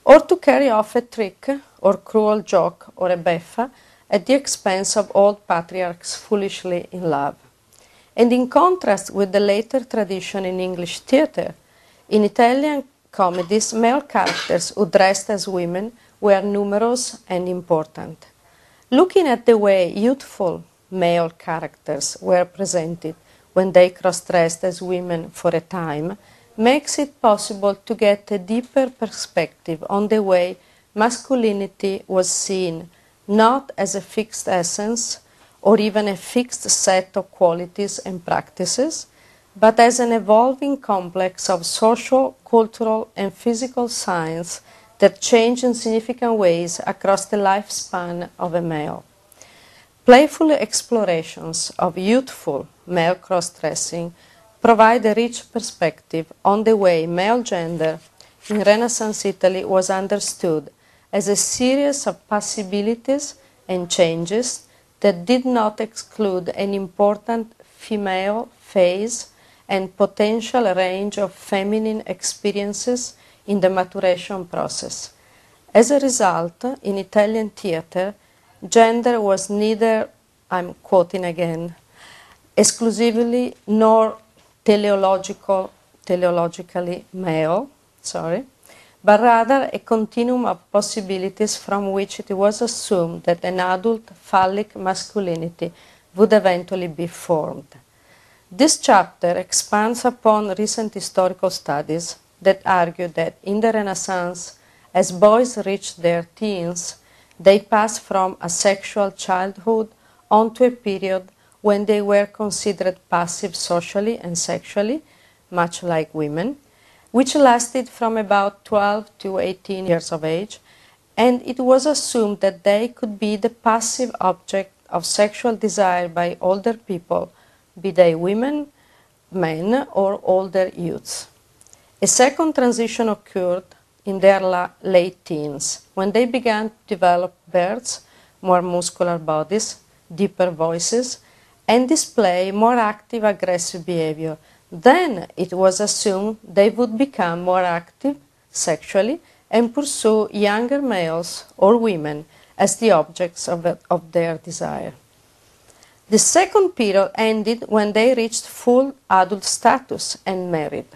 or to carry off a trick or cruel joke or a beffa at the expense of old patriarchs foolishly in love. And in contrast with the later tradition in English theatre, in Italian comedies, male characters who dressed as women were numerous and important. Looking at the way youthful male characters were presented when they cross-dressed as women for a time makes it possible to get a deeper perspective on the way masculinity was seen not as a fixed essence or even a fixed set of qualities and practices, but as an evolving complex of social, cultural, and physical signs that change in significant ways across the lifespan of a male. Playful explorations of youthful male cross-dressing provide a rich perspective on the way male gender in Renaissance Italy was understood as a series of possibilities and changes that did not exclude an important female phase and potential range of feminine experiences in the maturation process. As a result, in Italian theatre, gender was neither, I'm quoting again, exclusively nor teleologically male, but rather a continuum of possibilities from which it was assumed that an adult phallic masculinity would eventually be formed. This chapter expands upon recent historical studies that argue that in the Renaissance, as boys reached their teens, they passed from a sexual childhood onto a period when they were considered passive socially and sexually, much like women, which lasted from about 12 to 18 years of age, and it was assumed that they could be the passive object of sexual desire by older people, be they women, men, or older youths. A second transition occurred in their late teens, when they began to develop beards, more muscular bodies, deeper voices, and display more active aggressive behavior. Then it was assumed they would become more active sexually and pursue younger males or women as the objects of their desire. The second period ended when they reached full adult status and married.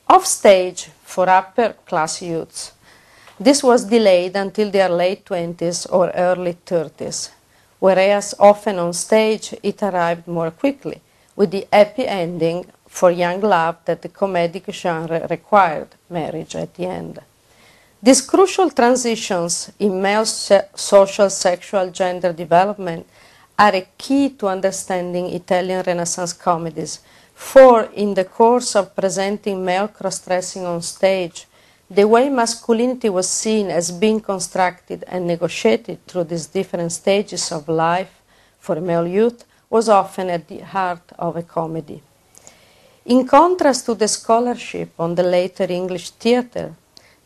Off stage for upper class youths, this was delayed until their late 20s or early 30s, whereas often on stage it arrived more quickly, with the happy ending for young love that the comedic genre required, marriage at the end. These crucial transitions in male social, sexual, gender development are a key to understanding Italian Renaissance comedies, for in the course of presenting male cross-dressing on stage, the way masculinity was seen as being constructed and negotiated through these different stages of life for male youth was often at the heart of a comedy. In contrast to the scholarship on the later English theatre,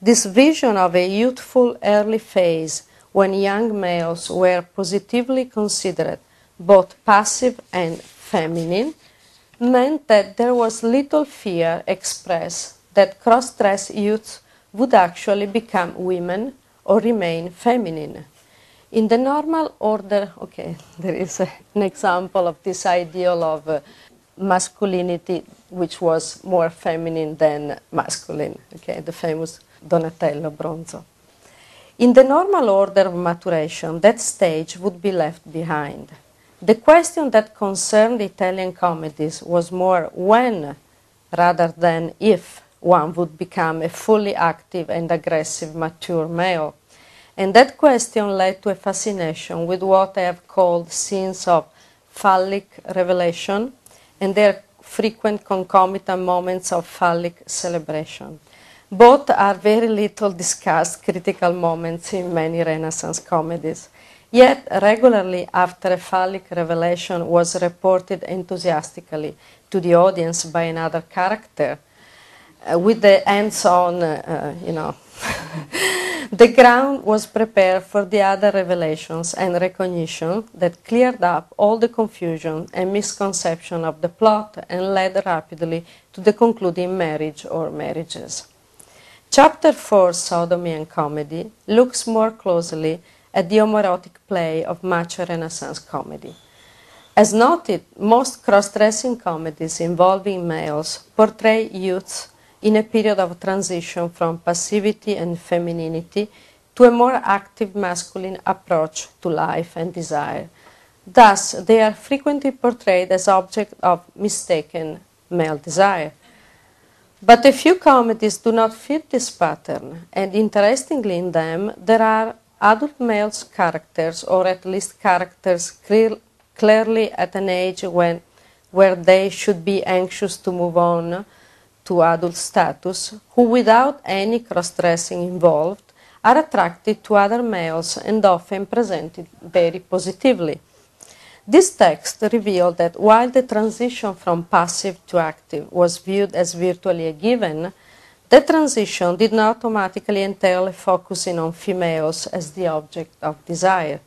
this vision of a youthful early phase when young males were positively considered both passive and feminine meant that there was little fear expressed that cross-dressed youths would actually become women or remain feminine. In the normal order, there is an example of this ideal of masculinity which was more feminine than masculine, the famous Donatello Bronzo. In the normal order of maturation, that stage would be left behind. The question that concerned Italian comedies was more when, rather than if, one would become a fully active and aggressive mature male. And that question led to a fascination with what I have called scenes of phallic revelation and their frequent concomitant moments of phallic celebration. Both are very little discussed critical moments in many Renaissance comedies. Yet, regularly after a phallic revelation was reported enthusiastically to the audience by another character, with the hands-on, the ground was prepared for the other revelations and recognition that cleared up all the confusion and misconception of the plot and led rapidly to the concluding marriage or marriages. Chapter 4, Sodomy and Comedy, looks more closely at the homoerotic play of macho Renaissance comedy. As noted, most cross-dressing comedies involving males portray youths in a period of transition from passivity and femininity to a more active masculine approach to life and desire. Thus, they are frequently portrayed as objects of mistaken male desire. But a few comedies do not fit this pattern, and interestingly in them, there are adult male characters, or at least characters clearly at an age where they should be anxious to move on to adult status, who without any cross-dressing involved are attracted to other males and often presented very positively. This text revealed that while the transition from passive to active was viewed as virtually a given, the transition did not automatically entail a focusing on females as the object of desire.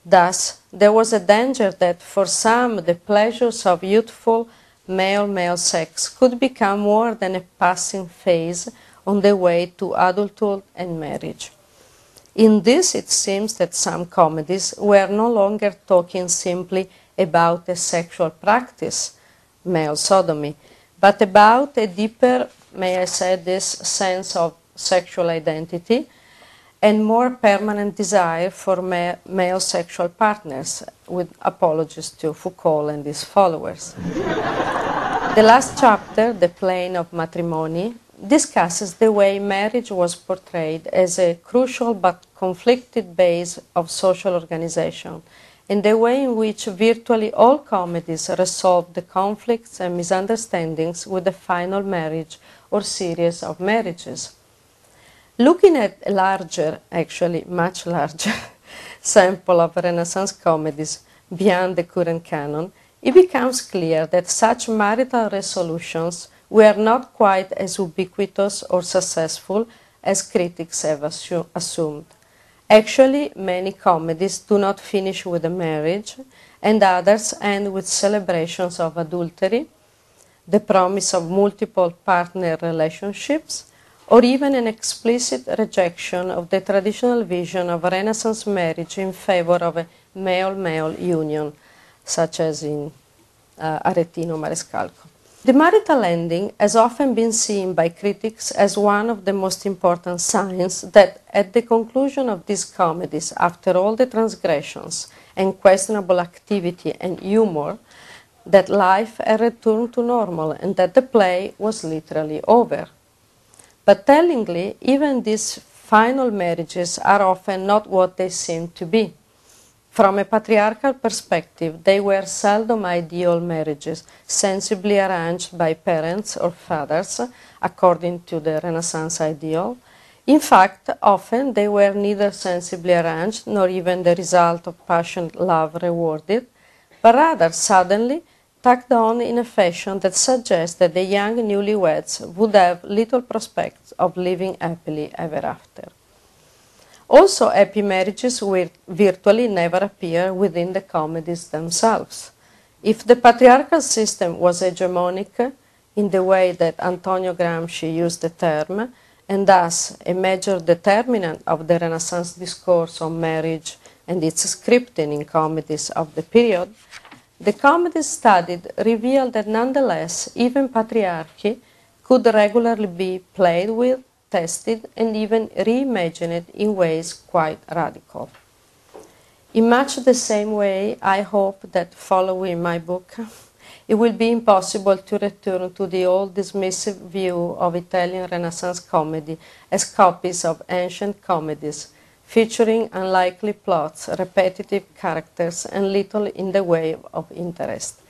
Thus, there was a danger that for some the pleasures of youthful male-male sex could become more than a passing phase on the way to adulthood and marriage. In this, it seems that some comedies were no longer talking simply about a sexual practice, male sodomy, but about a deeper, may I say this, sense of sexual identity and more permanent desire for male sexual partners, with apologies to Foucault and his followers. The last chapter, The Plane of Matrimony, discusses the way marriage was portrayed as a crucial but conflicted base of social organization, and the way in which virtually all comedies resolve the conflicts and misunderstandings with the final marriage or series of marriages. Looking at a larger, actually much larger, sample of Renaissance comedies beyond the current canon, it becomes clear that such marital resolutions were not quite as ubiquitous or successful as critics have assumed. Actually, many comedies do not finish with a marriage, and others end with celebrations of adultery, the promise of multiple partner relationships, or even an explicit rejection of the traditional vision of Renaissance marriage in favor of a male-male union, such as in Aretino Marescalco. The marital ending has often been seen by critics as one of the most important signs that at the conclusion of these comedies, after all the transgressions and questionable activity and humor, that life had returned to normal and that the play was literally over. But tellingly, even these final marriages are often not what they seem to be. From a patriarchal perspective, they were seldom ideal marriages, sensibly arranged by parents or fathers, according to the Renaissance ideal. In fact, often they were neither sensibly arranged nor even the result of passionate love rewarded, but rather suddenly tacked on in a fashion that suggests that the young newlyweds would have little prospects of living happily ever after. Also, happy marriages will virtually never appear within the comedies themselves. If the patriarchal system was hegemonic in the way that Antonio Gramsci used the term, and thus a major determinant of the Renaissance discourse on marriage and its scripting in comedies of the period, the comedies studied revealed that nonetheless even patriarchy could regularly be played with, tested, and even reimagined in ways quite radical. In much the same way, I hope that following my book, it will be impossible to return to the old dismissive view of Italian Renaissance comedy as copies of ancient comedies, featuring unlikely plots, repetitive characters, and little in the way of interest.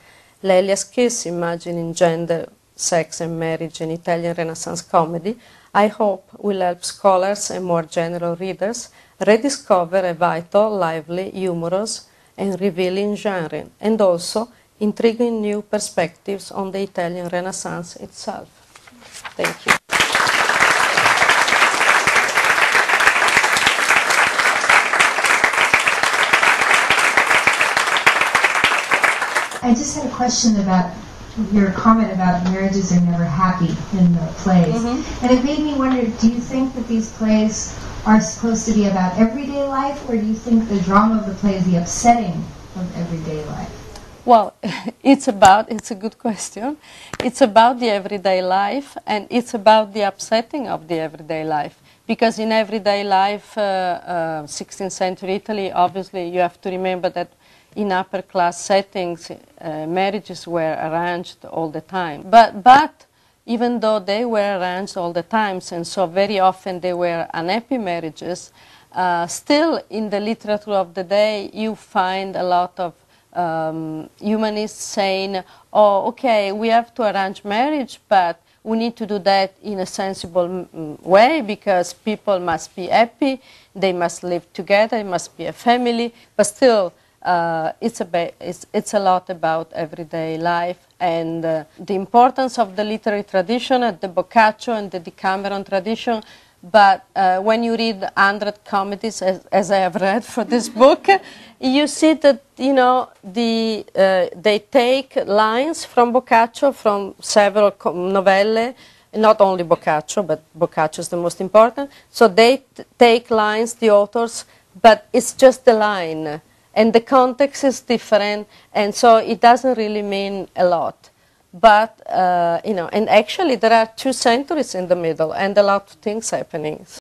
Lelia's kiss, imagining gender, sex, and marriage in Italian Renaissance comedy, I hope will help scholars and more general readers rediscover a vital, lively, humorous, and revealing genre, and also intriguing new perspectives on the Italian Renaissance itself. Thank you. I just had a question about your comment about marriages are never happy in the plays. And it made me wonder, do you think that these plays are supposed to be about everyday life, or do you think the drama of the play is the upsetting of everyday life? Well, it's a good question. It's about the everyday life, and it's about the upsetting of the everyday life. Because in everyday life, 16th century Italy, obviously you have to remember that in upper class settings, marriages were arranged all the time. But even though they were arranged all the time, and so very often they were unhappy marriages, still in the literature of the day you find a lot of humanists saying, oh, okay, we have to arrange marriage, but we need to do that in a sensible way because people must be happy, they must live together, it must be a family, but still it's a lot about everyday life and the importance of the literary tradition, the Boccaccio and the Decameron tradition. But when you read 100 comedies, as I have read for this book, you see that, you know, they take lines from Boccaccio, from several novelle, not only Boccaccio, but Boccaccio is the most important. So they take lines, the authors, but it's just the line. And the context is different, and so it doesn't really mean a lot. But, you know, and actually there are 2 centuries in the middle and a lot of things happening.